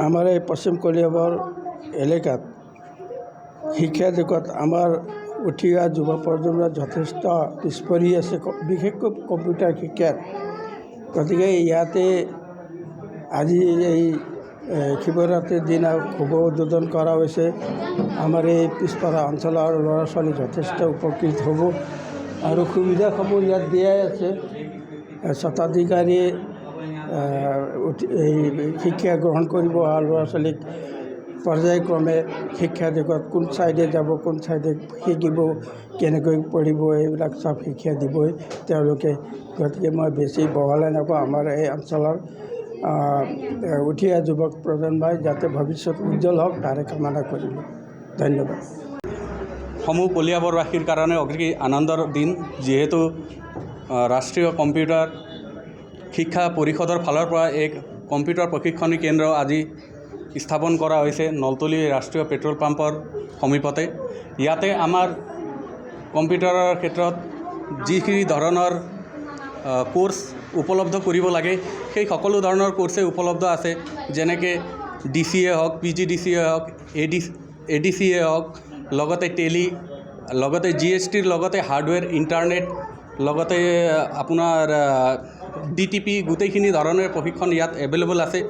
আমাৰ এই পশ্চিম কলিয়াবৰ এলেকাত শিক্ষা দিশত আমাৰ উঠি অহা যুৱ প্ৰজন্ম যথেষ্ট পিছ পৰি আছে, বিশেষকৈ কম্পিউটাৰ শিক্ষাত। গতিকে ইয়াতে আজি এই শিৱৰাত্ৰিৰ দিনা শুভ উদ্বোধন কৰা হৈছে। আমাৰ এই পিছপৰা অঞ্চলৰ ল'ৰা ছোৱালী যথেষ্ট উপকৃত হ'ব আৰু সুবিধাসমূহ ইয়াত দিয়াই আছে। স্বত্বাধিকাৰীয়ে এই শিক্ষা গ্ৰহণ কৰিব অহা ল'ৰা ছোৱালীক পৰ্যায়ক্ৰমে শিক্ষা দিশত কোন ছাইডে যাব, কোন ছাইডে শিকিব, কেনেকৈ পঢ়িব, এইবিলাক চব শিক্ষা দিবই তেওঁলোকে। গতিকে মই বেছি বহলাই নকওঁ। আমাৰ এই অঞ্চলৰ উঠি অহা যুৱক প্ৰজন্মই যাতে ভৱিষ্যত উজ্জ্বল হওক তাৰে কামনা কৰিলোঁ। ধন্যবাদ। সমূহ কলিয়াবৰবাসীৰ কাৰণে অতি আনন্দৰ দিন, যিহেতু ৰাষ্ট্ৰীয় কম্পিউটাৰ শিক্ষা পৰিষদৰ ফালৰ পৰা এক কম্পিউটাৰ প্ৰশিক্ষণী কেন্দ্ৰ আজি স্থাপন কৰা হৈছে নলতলী ৰাষ্ট্ৰীয় পেট্ৰল পাম্পৰ সমীপতে। ইয়াতে আমাৰ কম্পিউটাৰৰ ক্ষেত্ৰত যিখিনি ধৰণৰ কোৰ্চ উপলব্ধ কৰিব লাগে সেই সকলো ধৰণৰ কোৰ্চেই উপলব্ধ আছে। যেনেকৈ DCA হওক, PGDCA হওক, ADCA হওক, লগতে টেলি, লগতে GSTৰ লগতে হাৰ্ডৱেৰ, ইণ্টাৰনেট, লগতে আপোনাৰ DTP, গোটেইখিনি ধৰণৰ প্ৰশিক্ষণ ইয়াত এভেইলেবল আছে।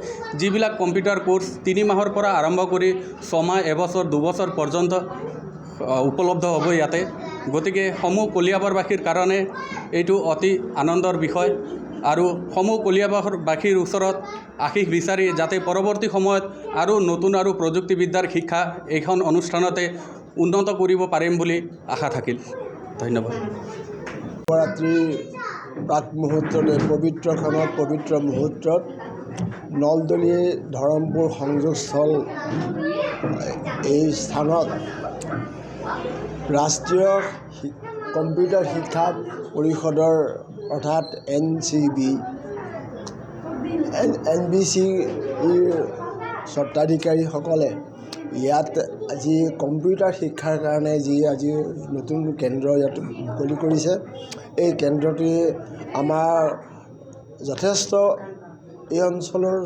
যিবিলাক কম্পিউটাৰ কোৰ্চ 3 মাহৰ পৰা আৰম্ভ কৰি 6 মাহ, এবছৰ, 2 বছৰ পৰ্যন্ত উপলব্ধ হ'ব ইয়াতে। গতিকে সমূহ কলিয়াবৰবাসীৰ কাৰণে এইটো অতি আনন্দৰ বিষয় আৰু সমূহ কলিয়াবৰবাসীৰ ওচৰত আশীষ বিচাৰি যাতে পৰৱৰ্তী সময়ত আৰু নতুন আৰু প্ৰযুক্তিবিদ্যাৰ শিক্ষা এইখন অনুষ্ঠানতে উন্নত কৰিব পাৰিম বুলি আশা থাকিল। ধন্যবাদ। শিৱৰাত্ৰিৰ প্ৰাক মুহূৰ্তত পবিত্ৰ মুহূৰ্তত নলতলী ধৰমপুৰ সংযোগস্থল এই স্থানত ৰাষ্ট্ৰীয় কম্পিউটাৰ শিক্ষা পৰিষদৰ অৰ্থাৎ NBCৰ স্বত্বাধিকাৰীসকলে ইয়াত আজি কম্পিউটাৰ শিক্ষাৰ কাৰণে যি আজি নতুন কেন্দ্ৰ ইয়াত মুকলি কৰিছে। এই কেন্দ্ৰটি আমাৰ যথেষ্ট এই অঞ্চলৰ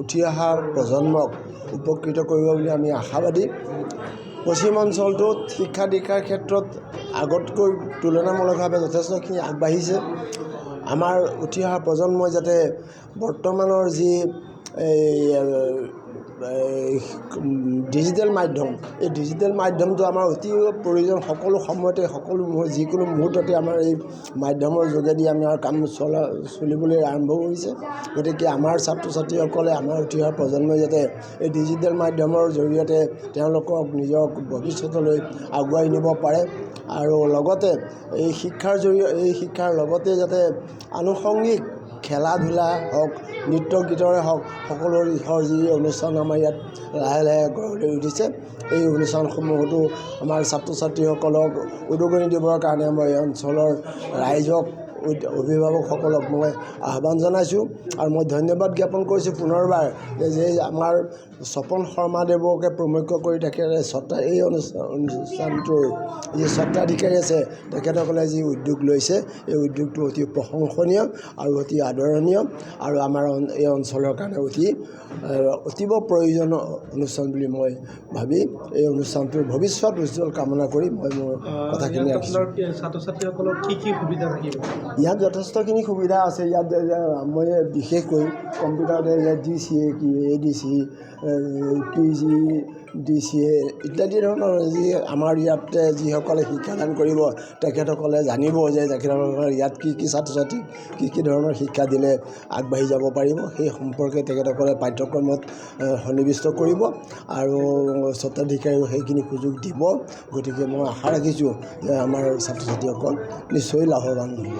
উঠি অহা প্ৰজন্মক উপকৃত কৰিব বুলি আমি আশাবাদী। পশ্চিম অঞ্চলটোত শিক্ষা দীক্ষাৰ ক্ষেত্ৰত আগতকৈ তুলনামূলকভাৱে যথেষ্টখিনি আগবাঢ়িছে। আমাৰ উঠি অহা প্ৰজন্মই যাতে বৰ্তমানৰ যি ডিজিটেল মাধ্যম, এই ডিজিটেল মাধ্যমটো আমাৰ অতি প্ৰয়োজন। সকলো সময়তে, যিকোনো মুহূৰ্ততে আমাৰ এই মাধ্যমৰ যোগেদি আমাৰ কাম চলিবলৈ আৰম্ভ কৰিছে। গতিকে আমাৰ ছাত্ৰ ছাত্ৰীসকলে, আমাৰ উঠি অহা প্ৰজন্মই যাতে এই ডিজিটেল মাধ্যমৰ জৰিয়তে তেওঁলোকক নিজৰ ভৱিষ্যতলৈ আগুৱাই নিব পাৰে আৰু লগতে এই শিক্ষাৰ লগতে যাতে আনুষংগিক খেলা ধূলা হওক, নৃত্য গীতৰে হওক, সকলো দিশৰ যি অনুষ্ঠান আমাৰ ইয়াত লাহে লাহে গঢ় লৈ উঠিছে, এই অনুষ্ঠানসমূহতো আমাৰ ছাত্ৰ ছাত্ৰীসকলক উদগনি দিবৰ কাৰণে মই এই অঞ্চলৰ ৰাইজক, অভিভাৱকসকলক মই আহ্বান জনাইছোঁ। আৰু মই ধন্যবাদ জ্ঞাপন কৰিছোঁ পুনৰবাৰ যে আমাৰ স্বপন শৰ্মাদেৱকে প্ৰমুখ্য কৰি এই অনুষ্ঠানটোৰ যি স্বত্বাধিকাৰী আছে তেখেতসকলে যি উদ্যোগ লৈছে, এই উদ্যোগটো অতি প্ৰশংসনীয় আৰু অতি আদৰণীয় আৰু আমাৰ এই অঞ্চলৰ কাৰণে অতীৱ প্ৰয়োজনীয় অনুষ্ঠান বুলি মই ভাবি এই অনুষ্ঠানটোৰ ভৱিষ্যত উজ্জ্বল কামনা কৰি মই মোৰ কথাখিনি ৰাখিছোঁ। ছাত্ৰ ছাত্ৰীসকলৰ কি সুবিধা থাকিব? ইয়াত যথেষ্টখিনি সুবিধা আছে। ইয়াত মই বিশেষকৈ কম্পিউটাৰতে DCA, ADC, PGDCA ইত্যাদি ধৰণৰ যি আমাৰ ইয়াতে যিসকলে শিক্ষাদান কৰিব তেখেতসকলে জানিব যে তেখেতসকলে ইয়াত কি ছাত্ৰ ছাত্ৰীক কি ধৰণৰ শিক্ষা দিলে আগবাঢ়ি যাব পাৰিব, সেই সম্পৰ্কে তেখেতসকলে পাঠ্যক্ৰমত সন্নিৱিষ্ট কৰিব আৰু স্বত্বাধিকাৰীও সেইখিনি সুযোগ দিব। গতিকে মই আশা ৰাখিছোঁ যে আমাৰ ছাত্ৰ ছাত্ৰীসকল নিশ্চয় লাভৱান হ'ব।